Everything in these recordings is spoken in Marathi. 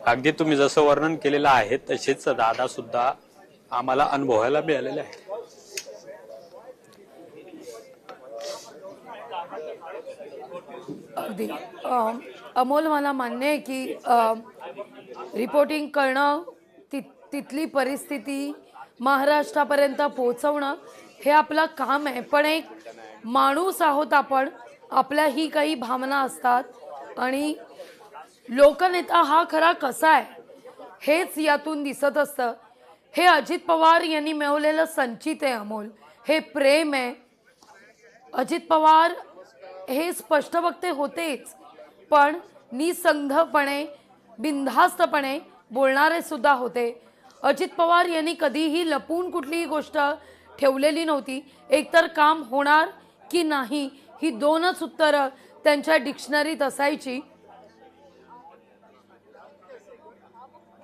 अगदी तुम्ही जसं वर्णन केलेलं आहे तसेच दादा सुद्धा आम्हाला अनुभवायला मिळालेले आहे. अगदी अमोल, मला मान्य आहे की रिपोर्टिंग करणं, तिथली परिस्थिती महाराष्ट्रापर्यंत पोहोचवणं हे आपलं काम आहे. पण एक माणूस आहोत आपण, आपल्याही काही भावना असतात आणि लोकनेता हा खरा कसा आहे हेच यातून दिसत असतं. हे अजित पवार यांनी मिळवलेलं संचित आहे अमोल, हे प्रेम आहे. अजित पवार हे स्पष्टवक्ते होतेच, पण निसंगपणे बिनधास्तपणे बोलणारे सुद्धा होते. अजित पवार यांनी कधीही लपून कुठलीही गोष्ट ठेवलेली नव्हती. एकतर काम होणार की नाही ही दोनच उत्तरं त्यांच्या डिक्शनरीत असायची.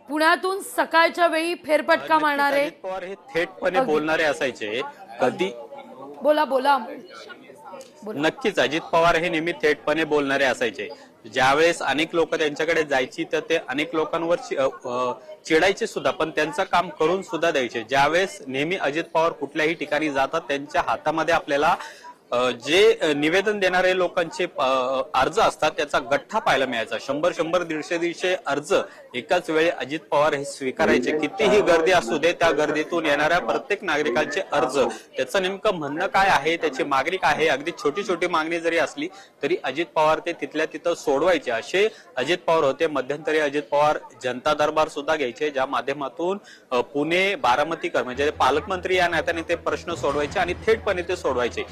पुण्यातून सकाळच्या वेळी फेरफटका मारणारे अजित पवार हे थेटपणे बोलणारे असायचे. कधी बोला बोला. नक्कीच अजित पवार हे नेहमी थेटपणे बोलणारे असायचे. ज्यावेळेस अनेक लोक त्यांच्याकडे जायची तर ते अनेक लोकांवर चिडायचे सुद्धा, पण त्यांचं काम करून सुद्धा द्यायचे. ज्यावेळेस नेहमी अजित पवार कुठल्याही ठिकाणी जातात त्यांच्या हातामध्ये आपल्याला जे निवेदन देणारे लोकांचे अर्ज असतात त्याचा गठ्ठा पाहायला मिळायचा. 100 150 अर्ज एकाच वेळी अजित पवार हे स्वीकारायचे. कितीही गर्दी असू दे, त्या गर्दीतून येणाऱ्या प्रत्येक नागरिकांचे अर्ज, त्याचं नेमकं म्हणणं काय आहे, त्याची मागणी काय आहे, अगदी छोटी छोटी मागणी जरी असली तरी अजित पवार ते तिथल्या तिथं सोडवायचे. असे अजित पवार होते. मध्यंतरी अजित पवार जनता दरबार सुद्धा घ्यायचे, ज्या माध्यमातून पुणे बारामतीकर म्हणजे पालकमंत्री या नात्याने ते प्रश्न सोडवायचे आणि थेटपणे ते सोडवायचे.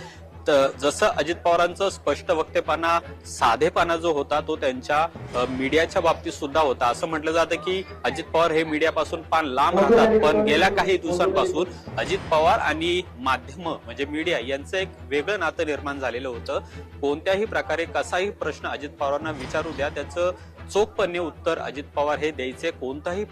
जसं अजित पवारांचं स्पष्ट वक्तेपणा, साधेपणा जो होता तो त्यांच्या मीडियाच्या बाबतीत सुद्धा होता. असं म्हटलं जातं की अजित पवार हे मीडियापासून फार लांब राहतात, पण गेल्या काही दिवसांपासून अजित पवार आणि माध्यम म्हणजे मीडिया यांचं एक वेगळं नातं निर्माण झालेलं होतं. कोणत्याही प्रकारे कसाही प्रश्न अजित पवारांना विचारू द्या, त्याचं चोखपणे उत्तर अजित पवार हे द्यायचे. कोणताही